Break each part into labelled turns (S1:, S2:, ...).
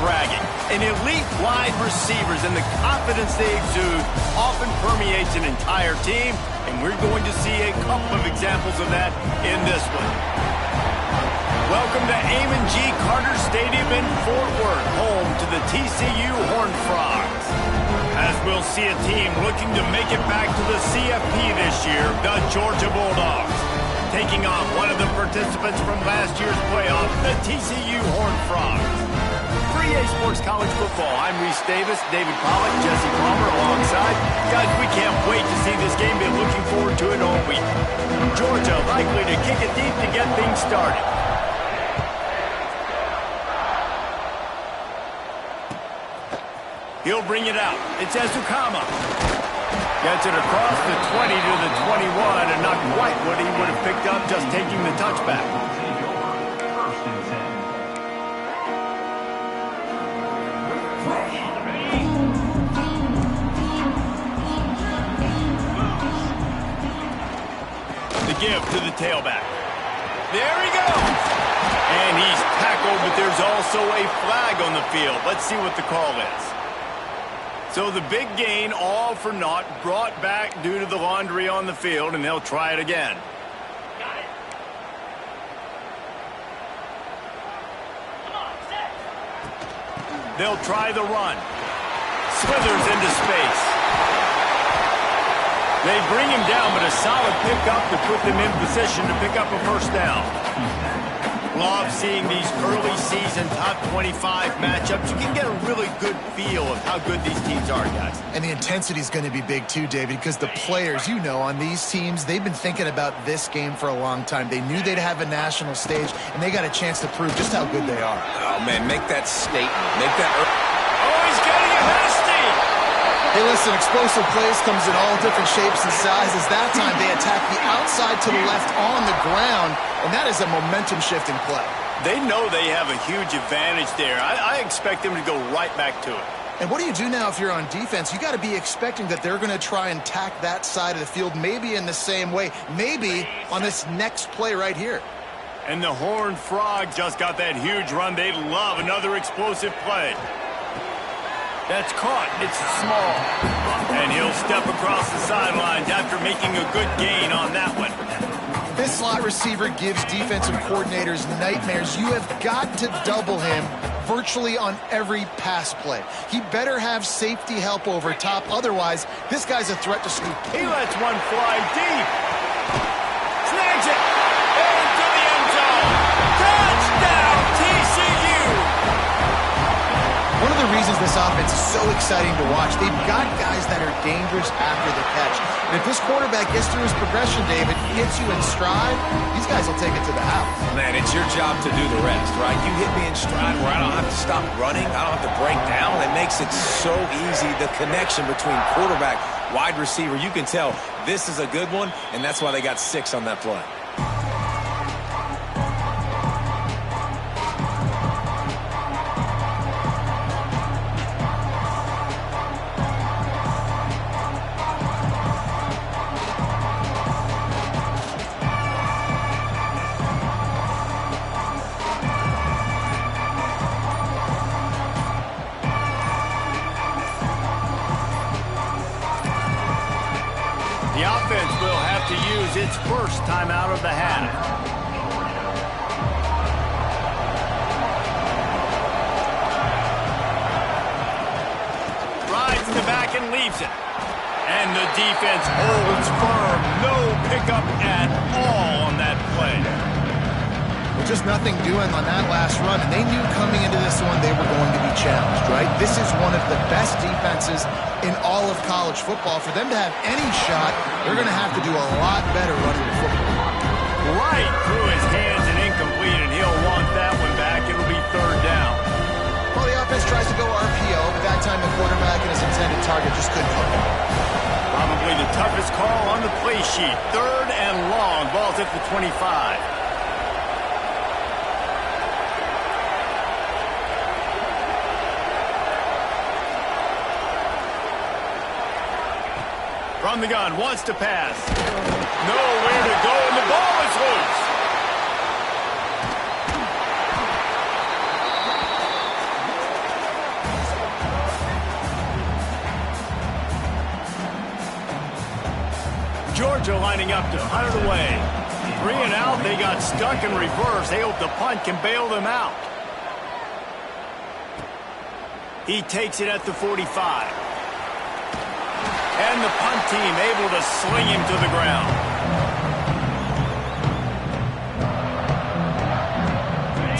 S1: bragging. An elite wide receivers and the confidence they exude often permeates an entire team, and we're going to see a couple of examples of that in this one. Welcome to Amon G. Carter Stadium in Fort Worth, home to the TCU Horned Frogs. As we'll see a team looking to make it back to the CFB this year, the Georgia Bulldogs. Taking on one of the participants from last year's playoff, the TCU Horned Frogs. For EA Sports College Football, I'm Reese Davis, David Pollack, Jesse Palmer alongside. Guys, we can't wait to see this game. Been looking forward to it all week. Georgia likely to kick it deep to get things started. He'll bring it out. It's Ezukama. Gets it across the 20 to the 21, and not quite what he would have picked up just taking the touchback. The give to the tailback. There he goes. And he's tackled, but there's also a flag on the field. Let's see what the call is. So the big gain, all for naught, brought back due to the laundry on the field, and they'll try it again.
S2: Got it. Come on, set.
S1: They'll try the run. Slithers into space. They bring him down, but a solid pickup to put them in position to pick up a first down. Love seeing these early season top 25 matchups. You can get a really good feel of how good these teams are, guys.
S3: And the intensity is going to be big too, David, because the players, you know, on these teams, they've been thinking about this game for a long time. They knew they'd have a national stage, and they got a chance to prove just how good they are.
S4: Oh, man, make that statement. Make that...
S1: Oh, he's getting a nasty!
S3: Hey, listen, explosive plays comes in all different shapes and sizes. That time, they attack the outside to the left on the ground, and that is a momentum-shifting play.
S1: They know they have a huge advantage there. I expect them to go right back to it.
S3: And what do you do now if you're on defense? You got to be expecting that they're going to try and tack that side of the field, maybe in the same way, maybe on this next play right here.
S1: And the Horned Frog just got that huge run. They love another explosive play. That's caught. It's small. And he'll step across the sidelines after making a good gain on that one.
S3: This slot receiver gives defensive coordinators nightmares. You have got to double him virtually on every pass play. He better have safety help over top. Otherwise, this guy's a threat to scoop.
S1: He lets one fly deep. Snags it. Into the end zone. Touchdown, TCU.
S3: One of the reasons this offense is so exciting to watch, they've got guys that are dangerous after the catch. And if this quarterback gets through his progression, David, hits you in stride, these guys will take it to the house.
S4: Man, it's your job to do the rest, right? You hit me in stride where I don't have to stop running. I don't have to break down. It makes it so easy. The connection between quarterback, wide receiver, you can tell this is a good one, and that's why they got 6 on that play.
S1: The offense will have to use its first time out of the half. Rides to the back and leaves it. And the defense holds firm. No pickup at all on that play.
S3: Well, just nothing doing on that last run, and they knew coming into this one they were going to be challenged, right? This is one of the best defenses in all of college football. For them to have any shot, they're going to have to do a lot better running the football.
S1: Right through his hands and incomplete, and he'll want that one back. It'll be third down.
S3: Well, the offense tries to go RPO, but that time the quarterback and his intended target just couldn't hook him.
S1: Probably the toughest call on the play sheet. Third and long. Ball's at the 25. From the gun, wants to pass. Nowhere to go, and the ball is loose. Georgia lining up to punt it away. 3 and out, they got stuck in reverse. They hope the punt can bail them out. He takes it at the 45. And the punt team able to sling him to the ground.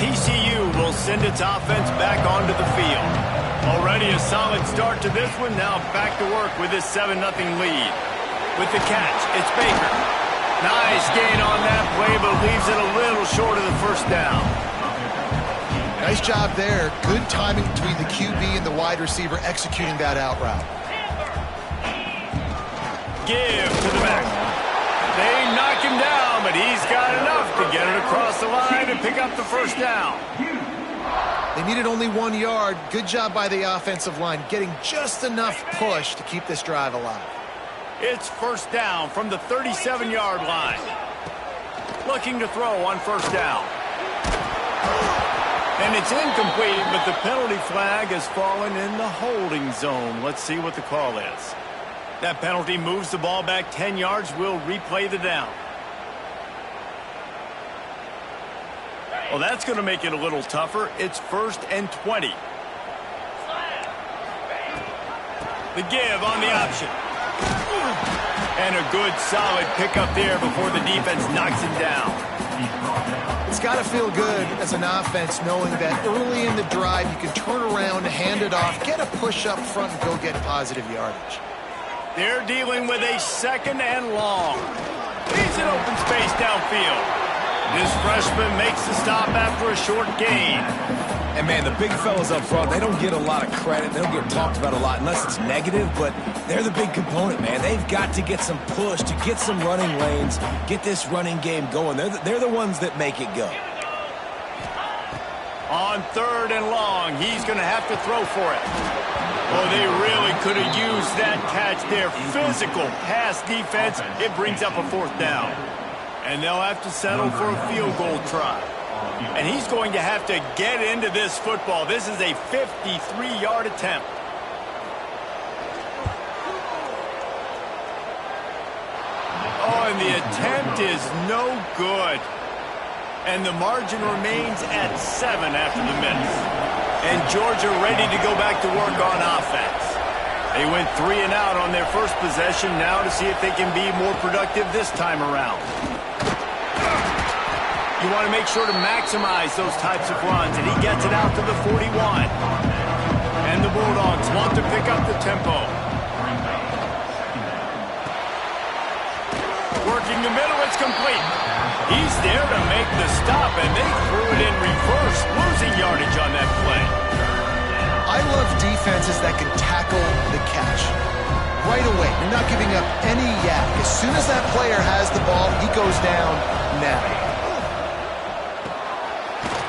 S1: TCU will send its offense back onto the field. Already a solid start to this one. Now back to work with this 7-0 lead. With the catch, it's Baker. Nice gain on that play, but leaves it a little short of the first down.
S3: Nice job there. Good timing between the QB and the wide receiver executing that out route.
S1: Give to the back. They knock him down, but he's got enough to get it across the line and pick up the first down.
S3: They needed only 1 yard. Good job by the offensive line, getting just enough push to keep this drive alive.
S1: It's first down from the 37-yard line. Looking to throw on first down. And it's incomplete, but the penalty flag has fallen in the holding zone. Let's see what the call is. That penalty moves the ball back 10 yards. We'll replay the down. Well, that's going to make it a little tougher. It's 1st and 20. The give on the option. And a good, solid pickup there before the defense knocks him down.
S3: It's got to feel good as an offense knowing that early in the drive you can turn around, hand it off, get a push up front, and go get positive yardage.
S1: They're dealing with a 2nd and long. He's in open space downfield. This freshman makes the stop after a short gain.
S4: And, man, the big fellas up front, they don't get a lot of credit. They don't get talked about a lot unless it's negative, but they're the big component, man. They've got to get some push, to get some running lanes, get this running game going. They're the ones that make it go.
S1: On 3rd and long, he's going to have to throw for it. Oh, they really could have used that catch there. Physical pass defense. It brings up a 4th down. And they'll have to settle for a field goal try. And he's going to have to get into this football. This is a 53-yard attempt. Oh, and the attempt is no good. And the margin remains at 7 after the miss. And Georgia ready to go back to work on offense. They went 3 and out on their first possession. Now to see if they can be more productive this time around. You want to make sure to maximize those types of runs, and he gets it out to the 41. And the Bulldogs want to pick up the tempo. Working the middle, it's complete. He's there to make the stop, and they threw it in reverse, losing yardage on that play.
S3: I love defenses that can tackle the catch. Right away, you're not giving up any yak. As soon as that player has the ball, he goes down now.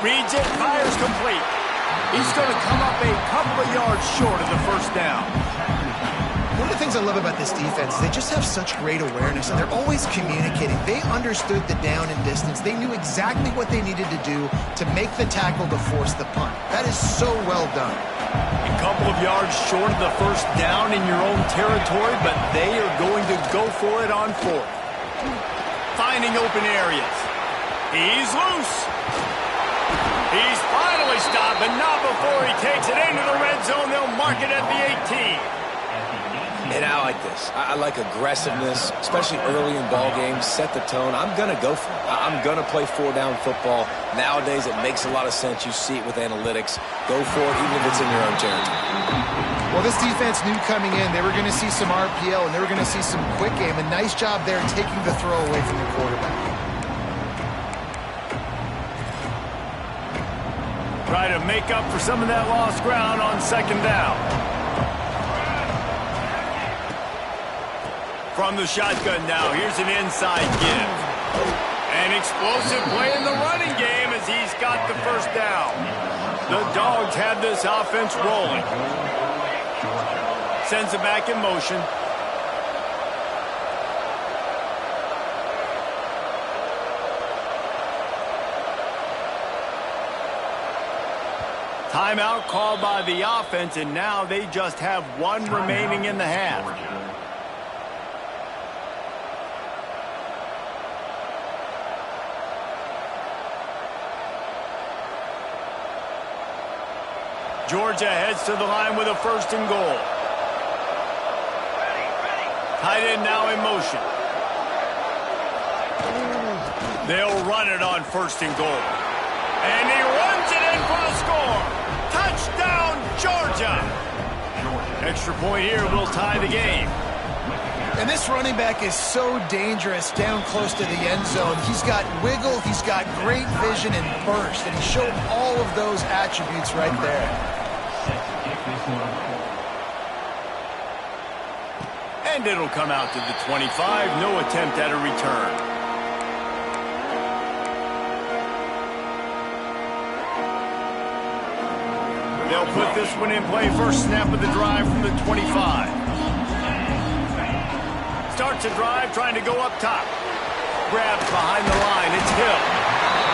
S1: Reads it, fires complete. He's going to come up a couple of yards short of the first down.
S3: One of the things I love about this defense is they just have such great awareness, and they're always communicating. They understood the down and distance. They knew exactly what they needed to do to make the tackle to force the punt. That is so well done.
S1: A couple of yards short of the first down in your own territory, but they are going to go for it on 4th. Finding open areas. He's loose. He's finally stopped, but not before he takes it into the red zone. They'll mark it at the 18.
S4: And I like this. I like aggressiveness, especially early in ball games. Set the tone. I'm going to go for it. I'm going to play 4-down football. Nowadays, it makes a lot of sense. You see it with analytics. Go for it, even if it's in your own territory.
S3: Well, this defense knew coming in they were going to see some RPO, and they were going to see some quick game. A nice job there taking the throw away from the quarterback.
S1: Try to make up for some of that lost ground on 2nd down. From the shotgun now, here's an inside give. An explosive play in the running game as he's got the first down. The Dogs have this offense rolling. Sends it back in motion. Timeout called by the offense, and now they just have 1 remaining in the half. Georgia heads to the line with a 1st and goal. Tight end now in motion. They'll run it on 1st and goal. And he runs it in for a score. Touchdown, Georgia. Extra point here will tie the game.
S3: And this running back is so dangerous down close to the end zone. He's got wiggle, he's got great vision and burst, and he showed all of those attributes right there.
S1: And it'll come out to the 25. No attempt at a return. They'll put this one in play. First snap of the drive from the 25. Starts a drive trying to go up top. Grabs behind the line. It's Hill.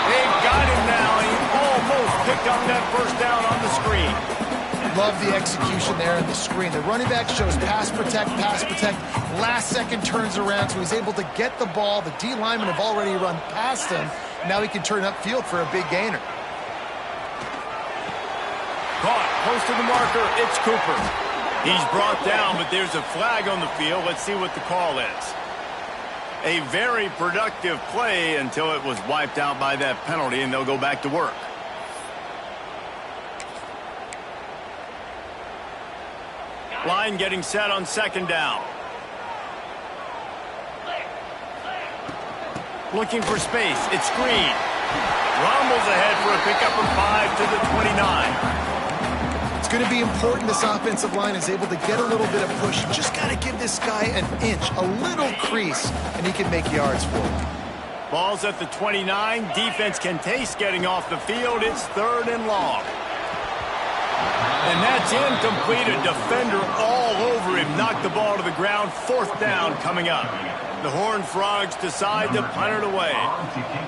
S1: They've got him now. He almost picked up that 1st down on the screen.
S3: Love the execution there on the screen. The running back shows pass protect, last second turns around, so he's able to get the ball. The D linemen have already run past him. Now he can turn upfield for a big gainer.
S1: Caught, close to the marker, it's Cooper. He's brought down, but there's a flag on the field. Let's see what the call is. A very productive play until it was wiped out by that penalty, and they'll go back to work. Line getting set on 2nd down. Looking for space. It's Green. Rumbles ahead for a pickup of 5 to the 29.
S3: It's going to be important this offensive line is able to get a little bit of push. You just got to give this guy an inch, a little crease, and he can make yards for it.
S1: Ball's at the 29. Defense can taste getting off the field. It's 3rd and long. And that's incomplete. A defender all over him. Knocked the ball to the ground. 4th down coming up. The Horned Frogs decide to punt it away.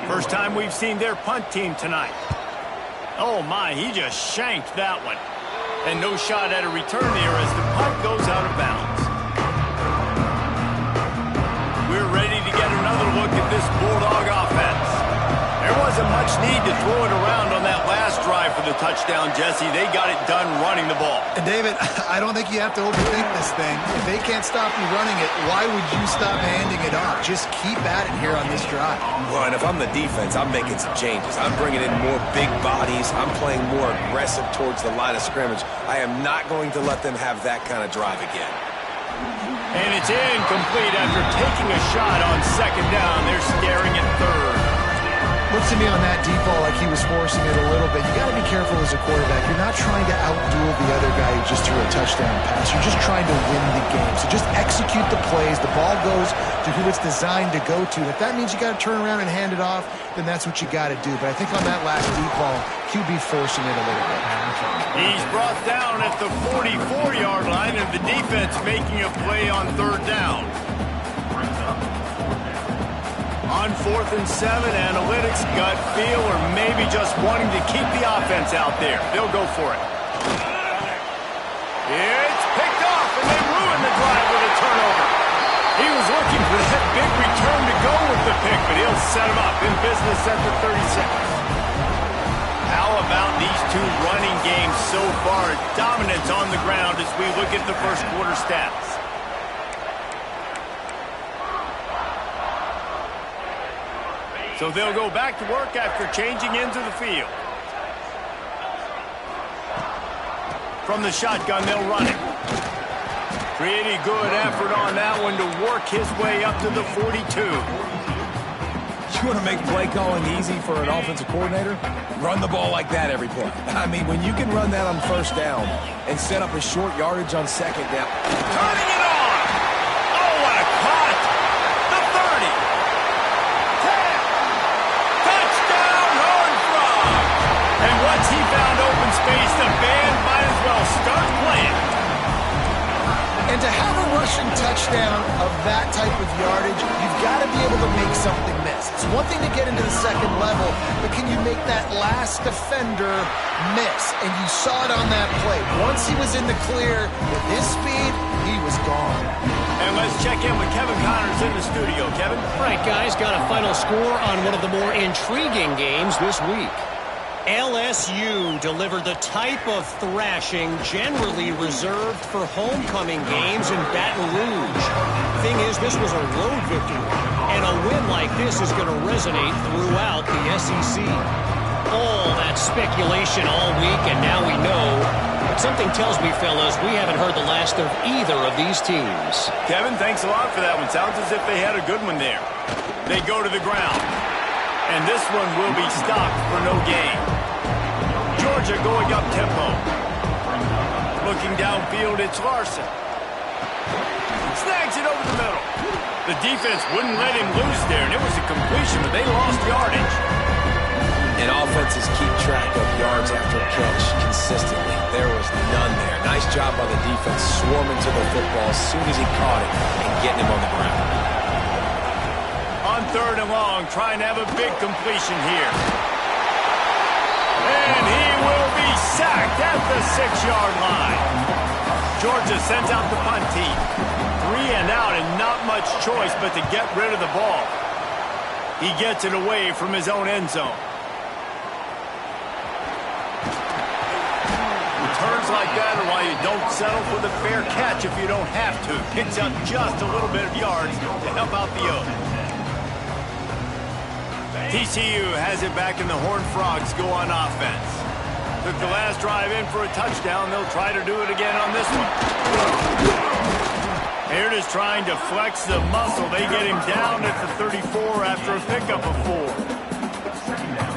S1: First time we've seen their punt team tonight. Oh my, he just shanked that one. And no shot at a return here as the punt goes out of bounds. We're ready to get another look at this Bulldog offense. There wasn't much need to throw it around on that last drive for the touchdown, Jesse. They got it done running the ball.
S3: And David, I don't think you have to overthink this thing. If they can't stop you running it, why would you stop handing it off? Just keep at it here on this drive.
S4: Well, and if I'm the defense, I'm making some changes. I'm bringing in more big bodies. I'm playing more aggressive towards the line of scrimmage. I am not going to let them have that kind of drive again.
S1: And it's incomplete after taking a shot on 2nd down. They're staring at 3rd.
S3: Looks to me on that deep ball like he was forcing it a little bit. You got to be careful as a quarterback. You're not trying to outduel the other guy who just threw a touchdown pass. You're just trying to win the game. So just execute the plays. The ball goes to who it's designed to go to. If that means you got to turn around and hand it off, then that's what you got to do. But I think on that last deep ball, QB forcing it a little bit.
S1: He's brought down at the 44-yard line, and the defense making a play on 3rd down. On 4th and 7, analytics, gut feel, or maybe just wanting to keep the offense out there. They'll go for it. It's picked off, and they ruin the drive with a turnover. He was looking for that big return to go with the pick, but he'll set him up in business at the 36. How about these two running games so far? Dominance on the ground as we look at the first quarter stats. So they'll go back to work after changing into the field. From the shotgun, they'll run it. Pretty good effort on that one to work his way up to the 42.
S4: You want to make play calling easy for an offensive coordinator? Run the ball like that every play. I mean, when you can run that on 1st down and set up a short yardage on 2nd down.
S1: Turning it on! Oh, what a cut! The 30! 10! Touchdown, Horned Frog! And once he found open space, the band might as well start playing.
S3: And to have a rushing touchdown of that type of yardage, you've got to be able to make something miss. It's one thing to get into the 2nd level, but can you make that last defender miss? And you saw it on that play. Once he was in the clear with his speed, he was gone.
S1: And let's check in with Kevin Connors in the studio. Kevin?
S5: All right, guys, got a final score on one of the more intriguing games this week. LSU delivered the type of thrashing generally reserved for homecoming games in Baton Rouge. Thing is, this was a road victory, and a win like this is going to resonate throughout the SEC. All that speculation all week, and now we know. But something tells me, fellas, we haven't heard the last of either of these teams.
S1: Kevin, thanks a lot for that one. Sounds as if they had a good one there. They go to the ground. And this one will be stopped for no gain. Georgia going up tempo. Looking downfield, it's Larson. Snags it over the middle. The defense wouldn't let him loose there, and it was a completion, but they lost yardage.
S4: And offenses keep track of yards after catch consistently. There was none there. Nice job by the defense swarming to the football as soon as he caught it and getting him on the ground.
S1: On 3rd and long, trying to have a big completion here. And he will be sacked at the 6-yard line. Georgia sends out the punt team. 3 and out and not much choice but to get rid of the ball. He gets it away from his own end zone. Returns like that are why you don't settle for the fair catch if you don't have to. Picks up just a little bit of yards to help out the Oaks. TCU has it back and the Horned Frogs go on offense. Took the last drive in for a touchdown. They'll try to do it again on this one. Here it is trying to flex the muscle. They get him down at the 34 after a pickup of 4.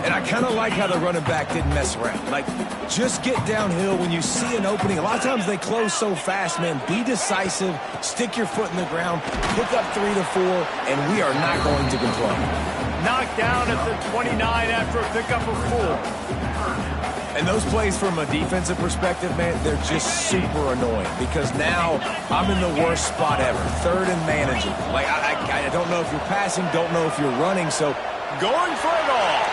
S4: And I kind of like how the running back didn't mess around. Like, just get downhill when you see an opening. A lot of times they close so fast, man. Be decisive. Stick your foot in the ground. Pick up 3 to 4, and we are not going to complain.
S1: Knocked down at the 29 after a pickup of 4.
S4: And those plays from a defensive perspective, man, they're just super annoying because now I'm in the worst spot ever. 3rd and manageable. Like, I don't know if you're passing, don't know if you're running, so
S1: going for it all.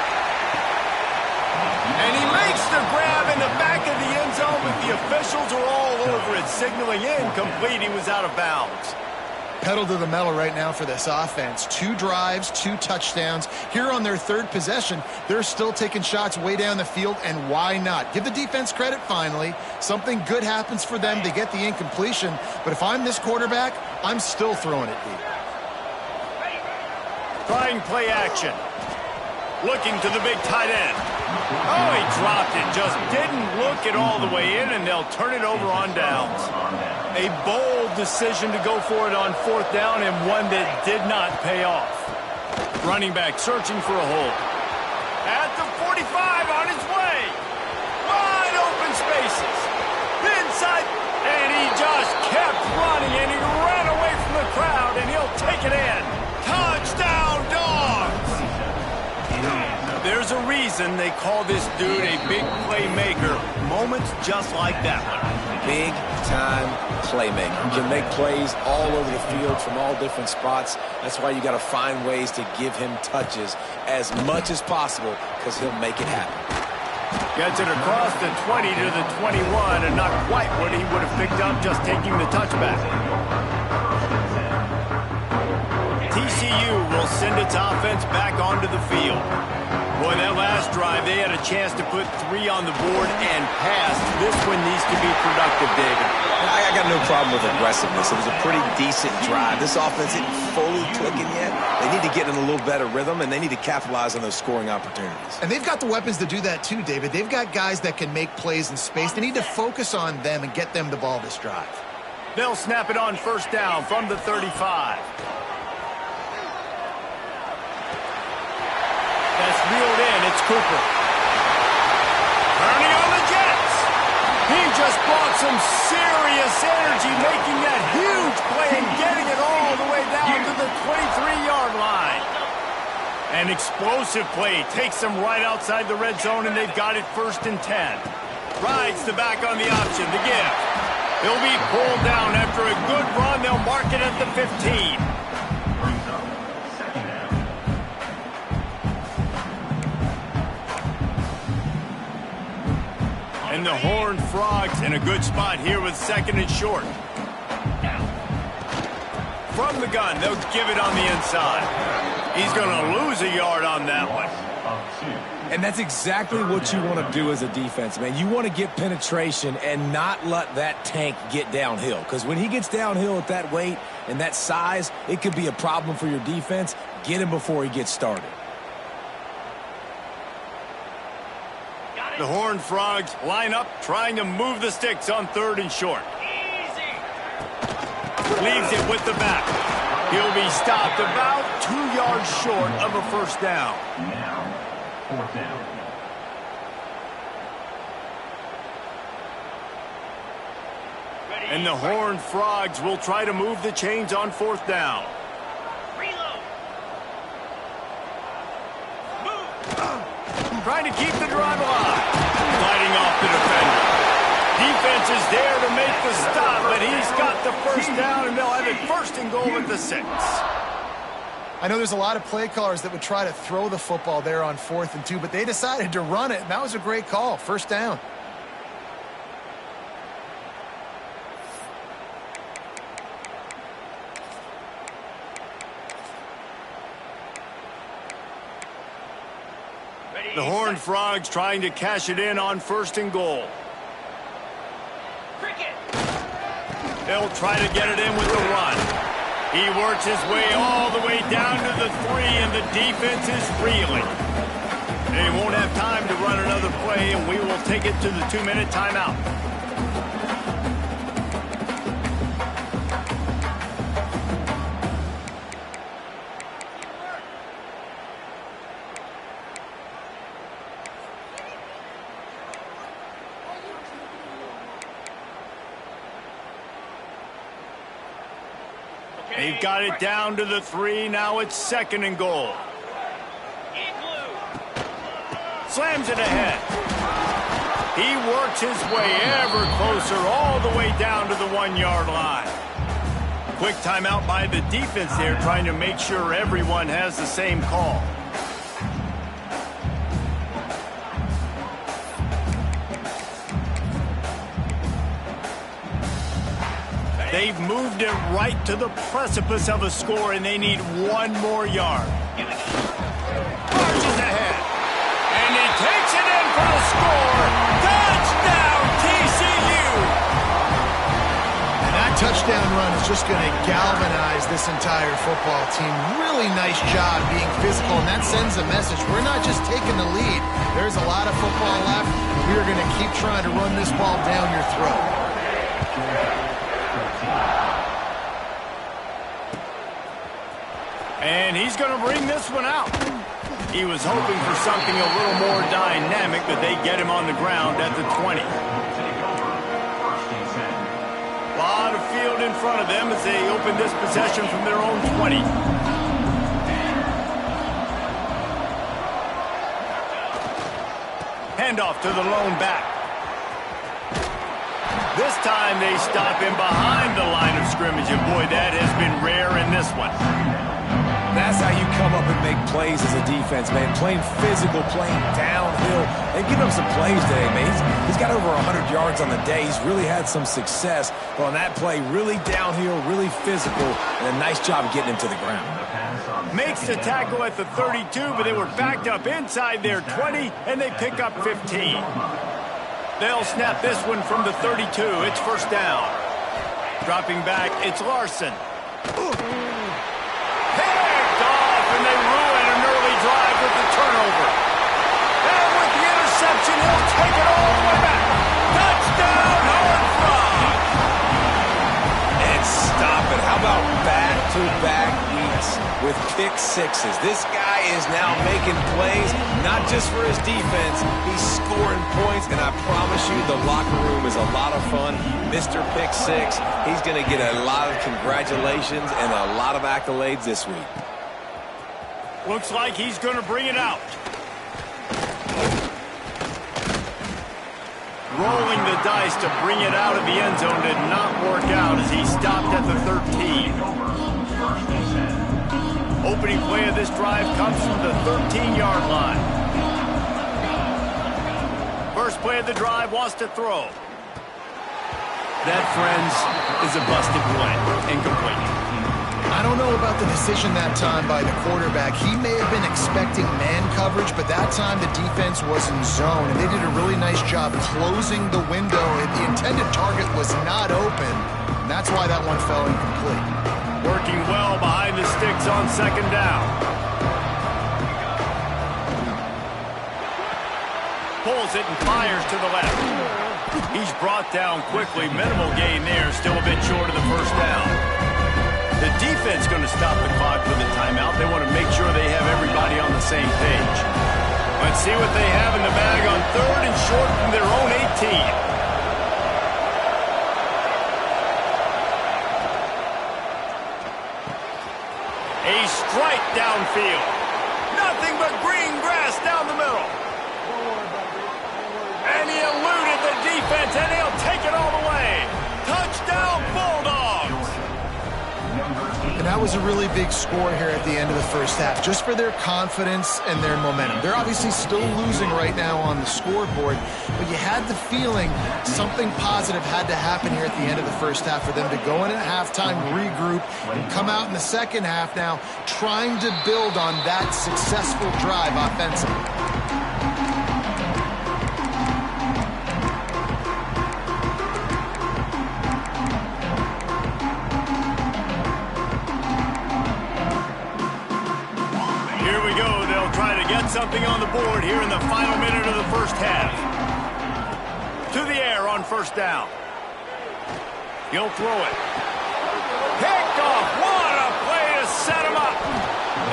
S1: And he makes the grab in the back of the end zone, but the officials are all over it, signaling incomplete. He was out of bounds.
S3: Pedal to the metal right now for this offense. 2 drives, 2 touchdowns. Here on their 3rd possession, they're still taking shots way down the field, and why not? Give the defense credit finally. Something good happens for them. They get the incompletion, but if I'm this quarterback, I'm still throwing it deep.
S1: Trying play action. Looking to the big tight end. Oh, he dropped it. Just didn't look it all the way in, and they'll turn it over on downs. A bold decision to go for it on 4th down, and one that did not pay off. Running back searching for a hole. At the 45 on his way. Wide open spaces. Inside, and he just kept running, and he ran away from the crowd, and he'll take it in. Touchdown, Dogs! There's a reason they call this dude a big playmaker. Moments just like that one.
S4: big-time playmaker. Can make plays all over the field from all different spots. That's why you got to find ways to give him touches as much as possible because he'll make it happen.
S1: Gets it across the 20 to the 21, and not quite what he would have picked up just taking the touchback. TCU will send its offense back onto the field. Boy, that last drive, they had a chance to put 3 on the board and pass. This one needs to be productive, David.
S4: I got no problem with aggressiveness. It was a pretty decent drive. This offense isn't fully clicking yet. They need to get in a little better rhythm, and they need to capitalize on those scoring opportunities.
S3: And they've got the weapons to do that too, David. They've got guys that can make plays in space. They need to focus on them and get them the ball this drive.
S1: They'll snap it on first down from the 35. That's reeled in. It's Cooper. Turning on the Jets. He just brought some serious energy, making that huge play and getting it all the way down to the 23-yard line. An explosive play takes them right outside the red zone, and they've got it 1st and 10. Rides the back on the option to give. He'll be pulled down after a good run. They'll mark it at the 15. And the Horned Frogs in a good spot here with 2nd and short. From the gun, they'll give it on the inside. He's going to lose a yard on that one.
S4: And that's exactly what you want to do as a defense, man. You want to get penetration and not let that tank get downhill. Because when he gets downhill at that weight and that size, it could be a problem for your defense. Get him before he gets started.
S1: The Horned Frogs line up, trying to move the sticks on 3rd and short.
S2: Easy.
S1: Leaves it with the back. He'll be stopped about 2 yards short of a first down.
S6: Now, 4th down.
S2: Ready.
S1: And the Horned Frogs will try to move the chains on 4th down.
S2: Reload. Move.
S1: Trying to keep the drive alive. Fighting off the defender. Defense is there to make the stop, but he's got the first down, and they'll have it 1st and goal at the 6.
S3: I know there's a lot of play callers that would try to throw the football there on 4th and 2, but they decided to run it, and that was a great call. 1st down.
S1: The Horned Frogs trying to cash it in on 1st and goal.
S2: Cricket.
S1: They'll try to get it in with the run. He works his way all the way down to the 3, and the defense is reeling. They won't have time to run another play, and we will take it to the 2-minute timeout. They've got it down to the 3. Now it's 2nd and goal.
S2: Igloo.
S1: Slams it ahead. He works his way ever closer all the way down to the 1-yard line. Quick timeout by the defense there, trying to make sure everyone has the same call. They've moved it right to the precipice of a score, and they need 1 more yard. Marches ahead. And he takes it in for the score. Touchdown, TCU!
S3: And that touchdown run is just going to galvanize this entire football team. Really nice job being physical, and that sends a message. We're not just taking the lead. There's a lot of football left. We are going to keep trying to run this ball down your throat.
S1: And he's going to bring this one out. He was hoping for something a little more dynamic, but they get him on the ground at the 20. A lot of field in front of them as they open this possession from their own 20. Handoff to the lone back. This time they stop him behind the line of scrimmage, and boy, that has been rare in this one.
S4: That's how you come up and make plays as a defense, man. Playing physical, playing downhill. They've given him some plays today, man. He's got over 100 yards on the day. He's really had some success. But on that play, really downhill, really physical, and a nice job getting him to the ground.
S1: Makes the tackle at the 32, but they were backed up inside their 20, and they pick up 15. They'll snap this one from the 32. It's 1st down. Dropping back, it's Larson. And they ruin an early drive with the turnover. And with the interception, he'll take it all the way back. Touchdown, Horned Frogs!
S4: And stop it. How about back-to-back weeks with pick 6s? This guy is now making plays, not just for his defense. He's scoring points, and I promise you the locker room is a lot of fun. Mr. Pick 6, he's going to get a lot of congratulations and a lot of accolades this week.
S1: Looks like he's going to bring it out. Rolling the dice to bring it out of the end zone did not work out as he stopped at the 13. Opening play of this drive comes from the 13-yard line. First play of the drive wants to throw. That, friends, is a busted play. Incomplete.
S3: I don't know about the decision that time by the quarterback. He may have been expecting man coverage, but that time the defense was in zone, and they did a really nice job closing the window. The intended target was not open, and that's why that one fell incomplete.
S1: Working well behind the sticks on second down. Pulls it and fires to the left. He's brought down quickly. Minimal gain there. Still a bit short of the first down. The defense going to stop the clock with a timeout. They want to make sure they have everybody on the same page. Let's see what they have in the bag on third and short from their own 18. A strike downfield. Nothing but green grass down the middle. And he eluded the defense, and he'll take it all the way. Touchdown, Bulldogs.
S3: And that was a really big score here at the end of the first half, just for their confidence and their momentum. They're obviously still losing right now on the scoreboard, but you had the feeling something positive had to happen here at the end of the first half for them to go in at halftime, regroup, and come out in the second half now trying to build on that successful drive offensively.
S1: Something on the board here in the final minute of the first half. To the air on first down. He'll throw it. Picked off. What a play to set him up.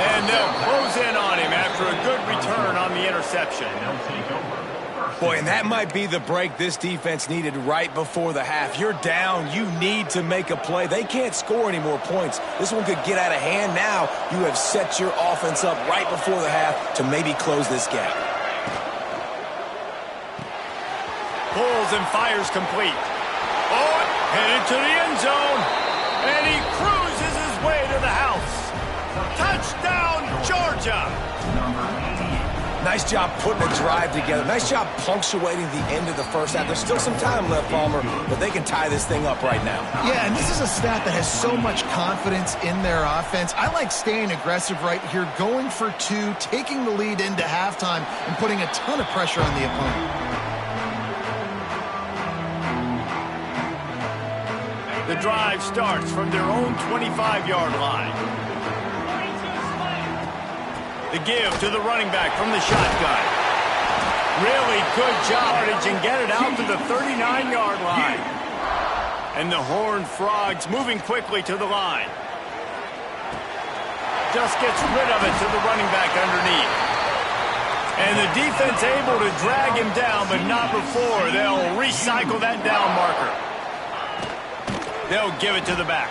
S1: And they'll close in on him after a good return on the interception.
S4: Boy, and that might be the break this defense needed right before the half. You're down. You need to make a play. They can't score any more points. This one could get out of hand now. You have set your offense up right before the half to maybe close this gap.
S1: Pulls and fires complete. Oh, headed to the end zone. And he cruises his way to the house. Touchdown, Georgia.
S4: Nice job putting a drive together. Nice job punctuating the end of the first half. There's still some time left, Palmer, but they can tie this thing up right now.
S3: Yeah, and this is a staff that has so much confidence in their offense. I like staying aggressive right here, going for two, taking the lead into halftime, and putting a ton of pressure on the opponent.
S1: The drive starts from their own 25-yard line. The give to the running back from the shotgun. Really good job and get it out to the 39-yard line. And the Horned Frogs moving quickly to the line. Just gets rid of it to the running back underneath. And the defense able to drag him down, but not before they'll recycle that down marker. They'll give it to the back.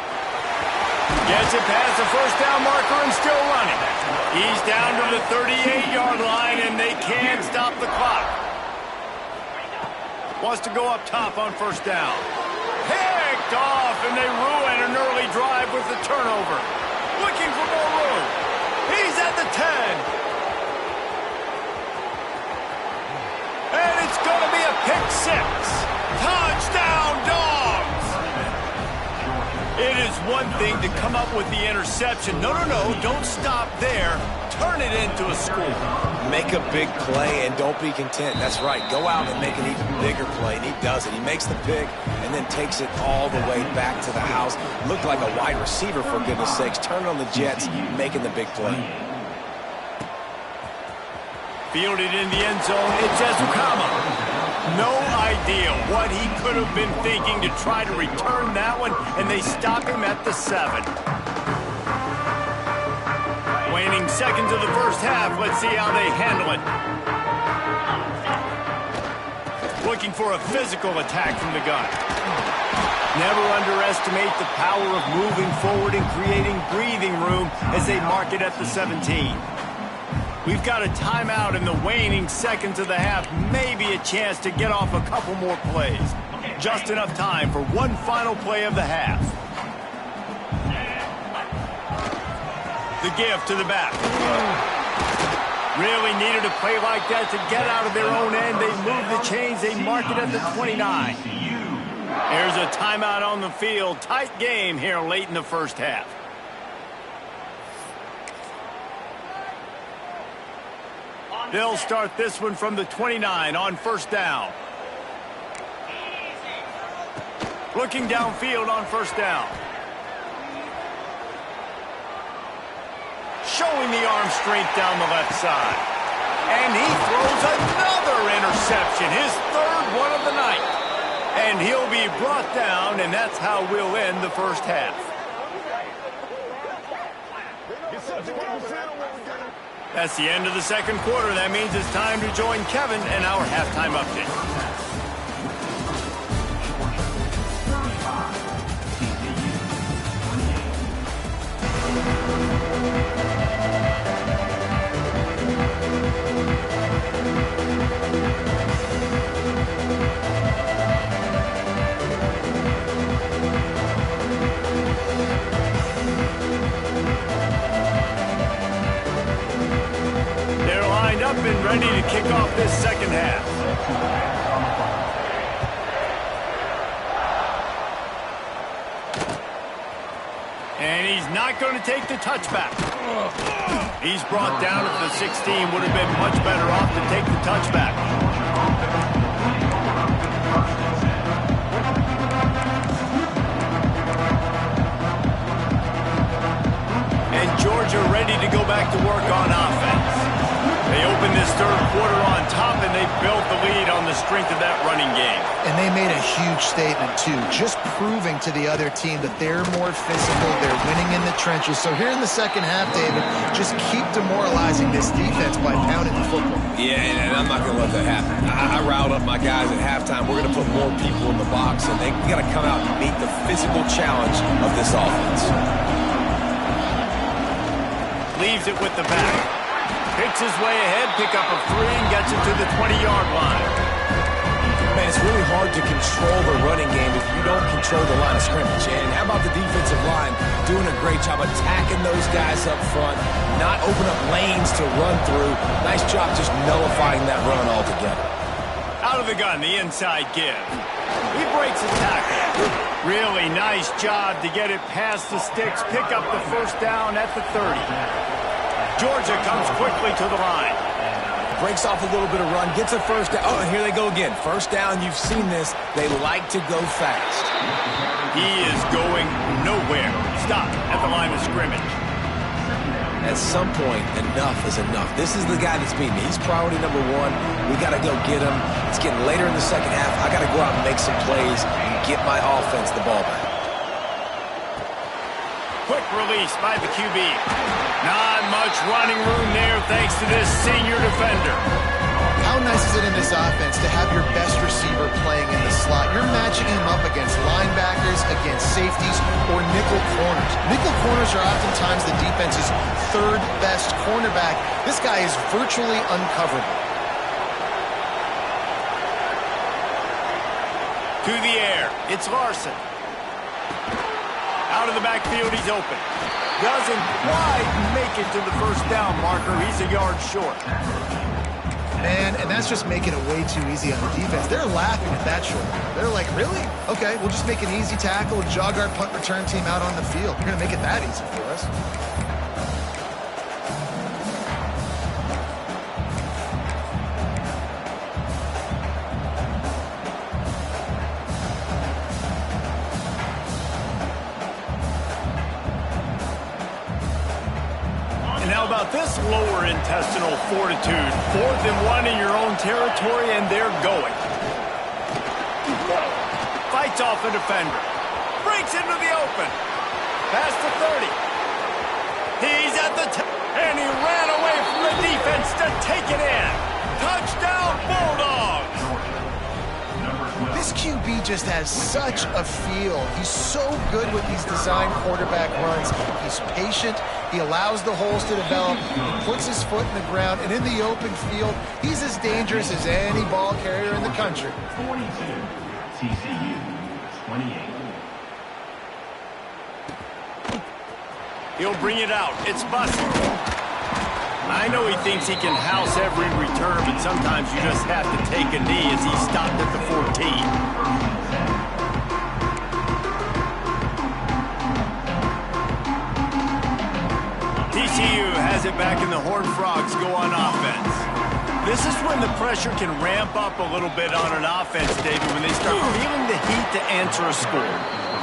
S1: Gets it past the first down marker and still running. He's down to the 38-yard line, and they can't stop the clock. Wants to go up top on first down. Picked off, and they ruin an early drive with the turnover. Looking for more room. He's at the 10. And it's going to be a pick six. Touchdown, Dogs! It is one thing to come up with the interception. No, don't stop there. Turn it into a score.
S4: Make a big play and don't be content. That's right. Go out and make an even bigger play, and he does it. He makes the pick and then takes it all the way back to the house. Looked like a wide receiver, for goodness sakes. Turn on the Jets, making the big play.
S1: Fielded in the end zone, it's Ezukama. No idea what he could have been thinking to try to return that one, and they stop him at the 7. Waning seconds of the first half. Let's see how they handle it. Looking for a physical attack from the gun. Never underestimate the power of moving forward and creating breathing room as they mark it at the 17. We've got a timeout in the waning seconds of the half. Maybe a chance to get off a couple more plays. Just enough time for one final play of the half. The give to the back. Really needed a play like that to get out of their own end. They move the chains. They mark it at the 29. There's a timeout on the field. Tight game here late in the first half. They'll start this one from the 29 on first down. Looking downfield on first down. Showing the arm strength down the left side. And he throws another interception, his third one of the night. And he'll be brought down, and that's how we'll end the first half. That's the end of the second quarter. That means it's time to join Kevin in our halftime update. Up and ready to kick off this second half. And he's not going to take the touchback. He's brought down at the 16. Would have been much better off to take the touchback. And Georgia ready to go back to work on offense. They opened this third quarter on top, and they built the lead on the strength of that running game.
S3: And they made a huge statement, too, just proving to the other team that they're more physical, they're winning in the trenches. So here in the second half, David, just keep demoralizing this defense by pounding the football.
S4: Yeah, and I'm not going to let that happen. I riled up my guys at halftime. We're going to put more people in the box, and they got to come out and meet the physical challenge of this offense.
S1: Leaves it with the back. Picks his way ahead, pick up a 3, and gets it to the 20-yard line.
S4: Man, it's really hard to control the running game if you don't control the line of scrimmage. And how about the defensive line doing a great job attacking those guys up front, not open up lanes to run through. Nice job just nullifying that run altogether.
S1: Out of the gun, the inside give. He breaks a tackle. Really nice job to get it past the sticks, pick up the first down at the 30. Georgia comes quickly to the line.
S4: Breaks off a little bit of run, gets a first down. Oh, and here they go again. First down, you've seen this. They like to go fast.
S1: He is going nowhere. Stop at the line of scrimmage.
S4: At some point, enough is enough. This is the guy that's beating me. He's priority number 1. We got to go get him. It's getting later in the second half. I got to go out and make some plays and get my offense the ball back.
S1: Quick release by the QB. Not much running room there thanks to this senior defender.
S3: How nice is it in this offense to have your best receiver playing in the slot? You're matching him up against linebackers, against safeties, or nickel corners. Nickel corners are oftentimes the defense's third best cornerback. This guy is virtually uncoverable.
S1: To the air, it's Larson. Out of the backfield, he's open. Doesn't quite make it to the first down marker. He's a yard short.
S3: Man, and that's just making it way too easy on the defense. They're laughing at that short. They're like, really? Okay, we'll just make an easy tackle and jog our punt return team out on the field. We're going to make it that easy for us.
S1: How about this lower intestinal fortitude? 4th and 1 in your own territory, and they're going. Fights off a defender. Breaks into the open. Past the 30. He's at the and he ran away from the defense to take it in. Touchdown, Bulldogs!
S3: This QB just has such a feel. He's so good with these design quarterback runs. He's patient. He allows the holes to develop. He puts his foot in the ground. And in the open field, he's as dangerous as any ball carrier in the country.
S6: 42, TCU, 28.
S1: He'll bring it out. It's Bussy. I know he thinks he can house every return, but sometimes you just have to take a knee as he stopped at the 14. TCU has it back, and the Horned Frogs go on offense. This is when the pressure can ramp up a little bit on an offense, David, when they start feeling the heat to answer a score.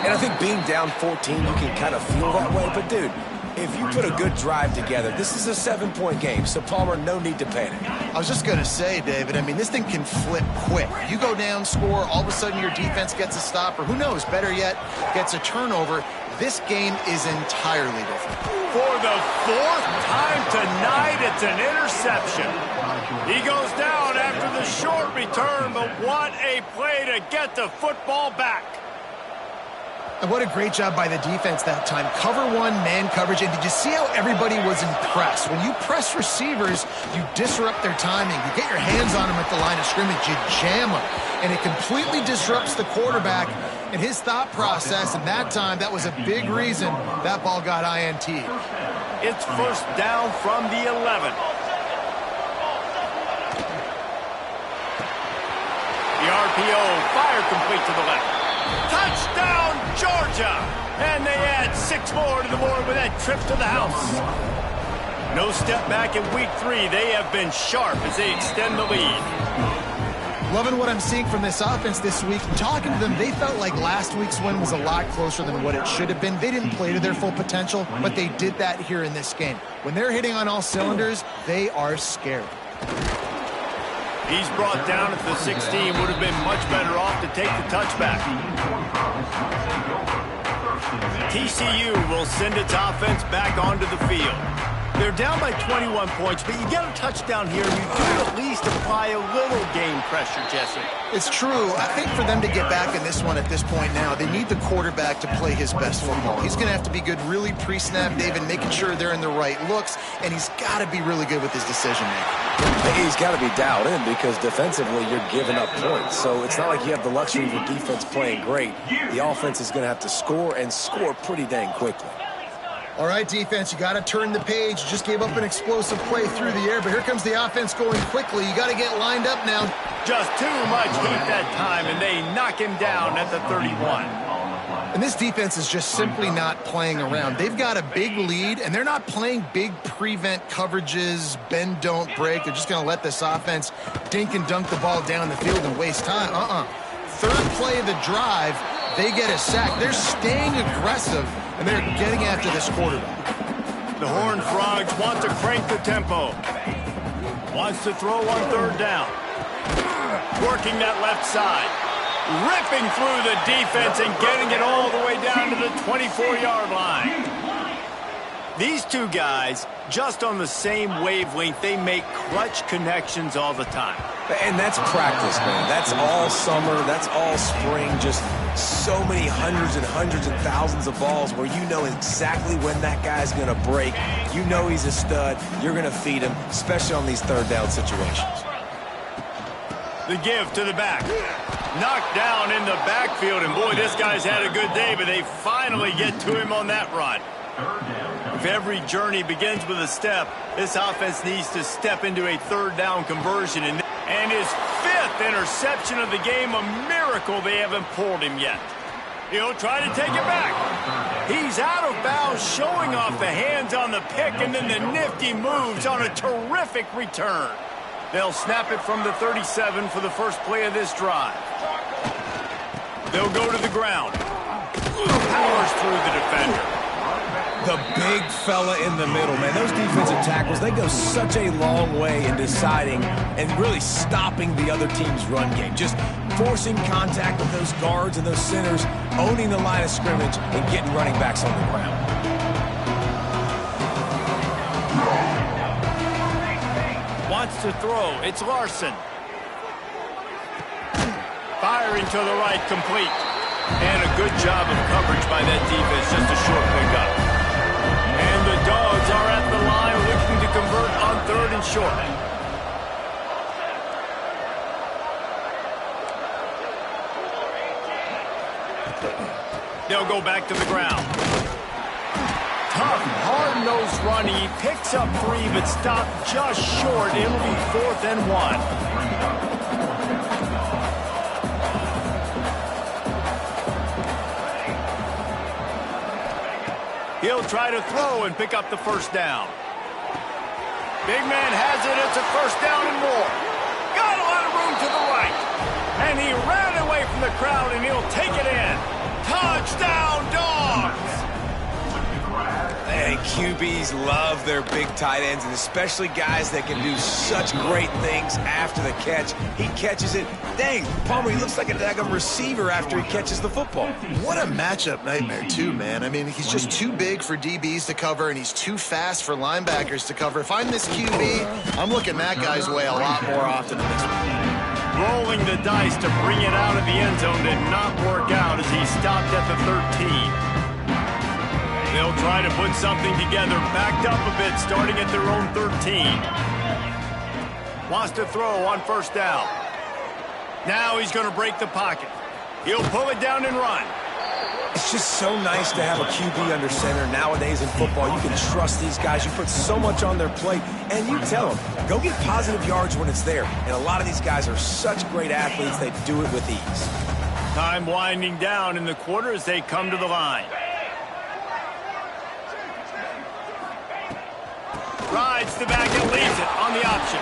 S4: And I think being down 14, you can kind of feel that way. But, dude, if you put a good drive together, this is a 7-point game. So, Palmer, no need to panic.
S3: I was just going to say, David, I mean, this thing can flip quick. You go down, score, all of a sudden your defense gets a stop, or who knows, better yet, gets a turnover. This game is entirely different.
S1: For the 4th time tonight, it's an interception. He goes down after the short return, but what a play to get the football back.
S3: And what a great job by the defense that time. Cover one, man coverage. And did you see how everybody was impressed? When you press receivers, you disrupt their timing. You get your hands on them at the line of scrimmage. You jam them. And it completely disrupts the quarterback and his thought process. And that time, that was a big reason that ball got INT'd.
S1: It's first down from the 11. The RPO, fire complete to the left. Touchdown, Georgia! And they add 6 more to the board with that trip to the house. No step back in week 3. They have been sharp as they extend the lead.
S3: Loving what I'm seeing from this offense this week. Talking to them, they felt like last week's win was a lot closer than what it should have been. They didn't play to their full potential, but they did that here in this game. When they're hitting on all cylinders, they are scared.
S1: He's brought down at the 16. Would have been much better off to take the touchback. TCU will send its offense back onto the field. They're down by 21 points, but you get a touchdown here, you do at least apply a little game pressure, Jesse.
S3: It's true. I think for them to get back in this one at this point now, they need the quarterback to play his best football. He's going to have to be good really pre-snap, David, making sure they're in the right looks, and he's got to be really good with his decision-making.
S4: He's got to be dialed in because defensively you're giving up points. So it's not like you have the luxury of your defense playing great. The offense is going to have to score and score pretty dang quickly.
S3: All right, defense, you got to turn the page. You just gave up an explosive play through the air, but here comes the offense going quickly. You got to get lined up now.
S1: Just too much heat that time, and they knock him down at the 31.
S3: And this defense is just simply not playing around. They've got a big lead, and they're not playing big prevent coverages, bend, don't break. They're just going to let this offense dink and dunk the ball down the field and waste time. Third play of the drive, they get a sack. They're staying aggressive, and they're getting after this quarterback.
S1: The Horned Frogs want to crank the tempo. Wants to throw on 3rd down. Working that left side. Ripping through the defense and getting it all the way down to the 24-yard line. These two guys, just on the same wavelength, they make clutch connections all the time.
S4: And that's practice, man. That's all summer. That's all spring. Just so many hundreds and thousands of balls where you know exactly when that guy's going to break. You know he's a stud. You're going to feed him, especially on these 3rd down situations.
S1: The give to the back. Knocked down in the backfield, and boy, this guy's had a good day, but they finally get to him on that run. If every journey begins with a step, this offense needs to step into a 3rd down conversion. And his 5th interception of the game, a miracle they haven't pulled him yet. He'll try to take it back. He's out of bounds, showing off the hands on the pick, and then the nifty moves on a terrific return. They'll snap it from the 37 for the first play of this drive. They'll go to the ground. Powers through the defender.
S4: The big fella in the middle, man. Those defensive tackles, they go such a long way in deciding and really stopping the other team's run game. Just forcing contact with those guards and those centers, owning the line of scrimmage, and getting running backs on the ground.
S1: Wants to throw. It's Larson. Firing to the right, complete. And a good job of coverage by that defense, just a short pickup. And the Dogs are at the line looking to convert on 3rd and short. They'll go back to the ground. Tough, hard-nosed run. He picks up 3, but stopped just short. It'll be 4th and 1. He'll try to throw and pick up the 1st down. Big man has it. It's a first down and more. Got a lot of room to the right. And he ran away from the crowd, and he'll take it in. Touchdown, Dogs!
S4: And QBs love their big tight ends, and especially guys that can do such great things after the catch. He catches it. Dang, Palmer, he looks like a daggum receiver after he catches the football.
S3: What a matchup nightmare, too, man. I mean, he's just too big for DBs to cover, and he's too fast for linebackers to cover. If I'm this QB, I'm looking that guy's way a lot more often than this one.
S1: Rolling the dice to bring it out of the end zone did not work out as he stopped at the 13. They'll try to put something together, backed up a bit, starting at their own 13. Wants to throw on first down. Now he's going to break the pocket. He'll pull it down and run.
S4: It's just so nice to have a QB under center. Nowadays in football, you can trust these guys. You put so much on their plate, and you tell them, go get positive yards when it's there. And a lot of these guys are such great athletes, they do it with ease.
S1: Time winding down in the quarter as they come to the line. Rides the back and leaves it on the option.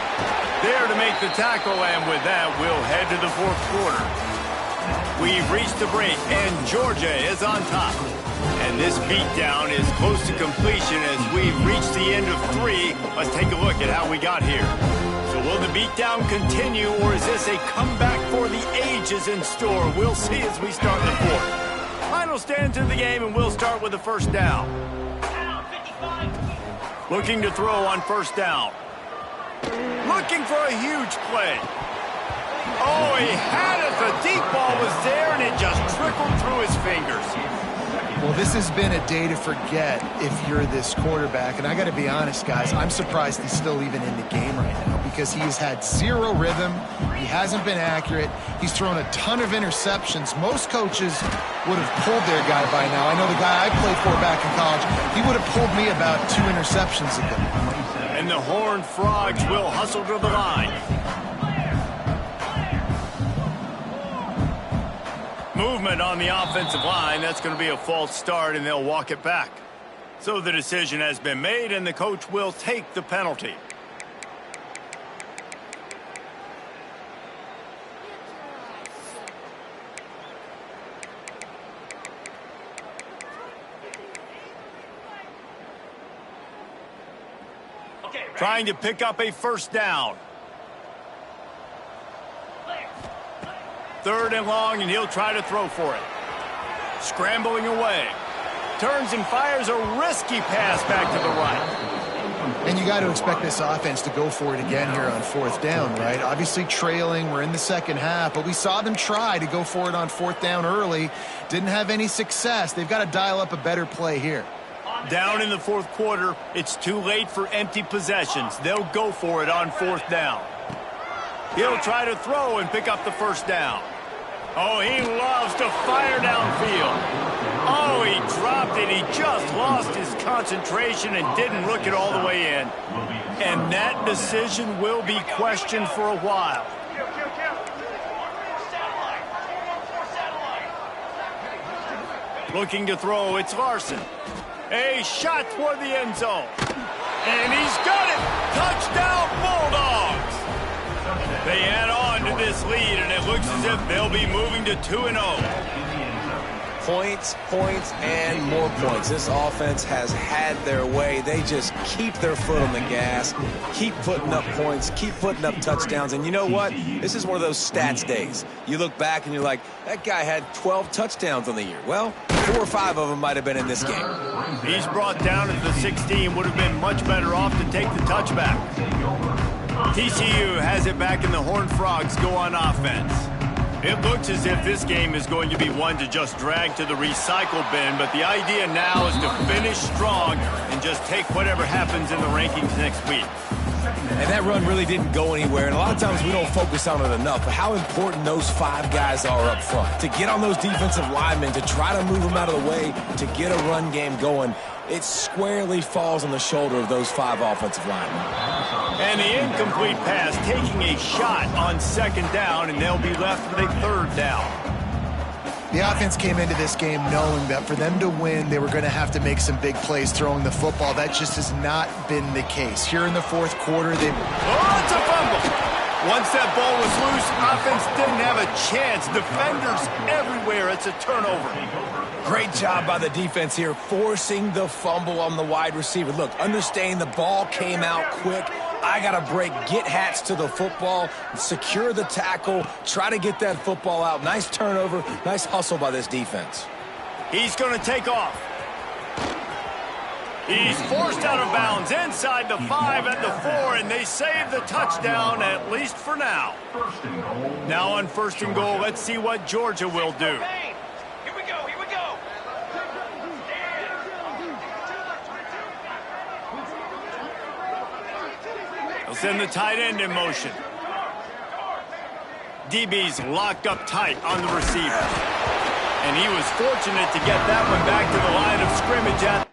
S1: There to make the tackle, and with that, we'll head to the fourth quarter. We've reached the break, and Georgia is on top. And this beatdown is close to completion as we've reached the end of 3. Let's take a look at how we got here. So will the beatdown continue, or is this a comeback for the ages in store? We'll see as we start the fourth. Final stands in the game, and we'll start with the first down. Looking to throw on first down. Looking for a huge play. Oh, he had it. The deep ball was there, and it just trickled through his fingers.
S3: Well, this has been a day to forget if you're this quarterback. And I got to be honest, guys, I'm surprised he's still even in the game right now because he has had zero rhythm. He hasn't been accurate. He's thrown a ton of interceptions. Most coaches would have pulled their guy by now. I know the guy I played for back in college, he would have pulled me about 2 interceptions ago.
S1: And the Horned Frogs will hustle to the line. Movement on the offensive line. That's going to be a false start, and they'll walk it back. So the decision has been made, and the coach will take the penalty. Trying to pick up a first down. 3rd and long, and he'll try to throw for it. Scrambling away. Turns and fires a risky pass back to the right.
S3: And you got to expect this offense to go for it again here on 4th down, right? Obviously trailing. We're in the second half, but we saw them try to go for it on 4th down early. Didn't have any success. They've got to dial up a better play here.
S1: Down in the 4th quarter, it's too late for empty possessions. They'll go for it on 4th down. He'll try to throw and pick up the first down. Oh, he loves to fire downfield. Oh, he dropped it. He just lost his concentration and didn't look it all the way in. And that decision will be questioned for a while. Looking to throw, it's Larson. A shot toward the end zone. And he's got it. Touchdown, Bulldogs. They add on to this lead, and it looks as if they'll be moving to 2-0.
S4: Points, points, and more points. This offense has had their way. They just keep their foot on the gas, keep putting up points, keep putting up touchdowns. And you know what? This is one of those stats days. You look back and you're like, that guy had 12 touchdowns on the year. Well, 4 or 5 of them might have been in this game.
S1: He's brought down at the 16. Would have been much better off to take the touchback. TCU has it back, and the Horned Frogs go on offense. It looks as if this game is going to be one to just drag to the recycle bin, but the idea now is to finish strong and just take whatever happens in the rankings next week.
S4: And that run really didn't go anywhere, and a lot of times we don't focus on it enough, but how important those 5 guys are up front. To get on those defensive linemen, to try to move them out of the way, to get a run game going, it squarely falls on the shoulder of those 5 offensive linemen.
S1: And the incomplete pass taking a shot on 2nd down, and they'll be left with a 3rd down.
S3: The offense came into this game knowing that for them to win, they were going to have to make some big plays throwing the football. That just has not been the case. Here in the fourth quarter, they...
S1: Oh, it's a fumble. Once that ball was loose, offense didn't have a chance. Defenders everywhere. It's a turnover.
S4: Great job by the defense here, forcing the fumble on the wide receiver. Look, understanding the ball came out quick. I got to break, get hats to the football, secure the tackle, try to get that football out. Nice turnover, nice hustle by this defense.
S1: He's going to take off. He's forced out of bounds inside the 5 at the 4, and they save the touchdown, at least for now. Now on first and goal, let's see what Georgia will do.
S2: Here we go, here we go.
S1: They'll send the tight end in motion. DB's locked up tight on the receiver. And he was fortunate to get that one back to the line of scrimmage at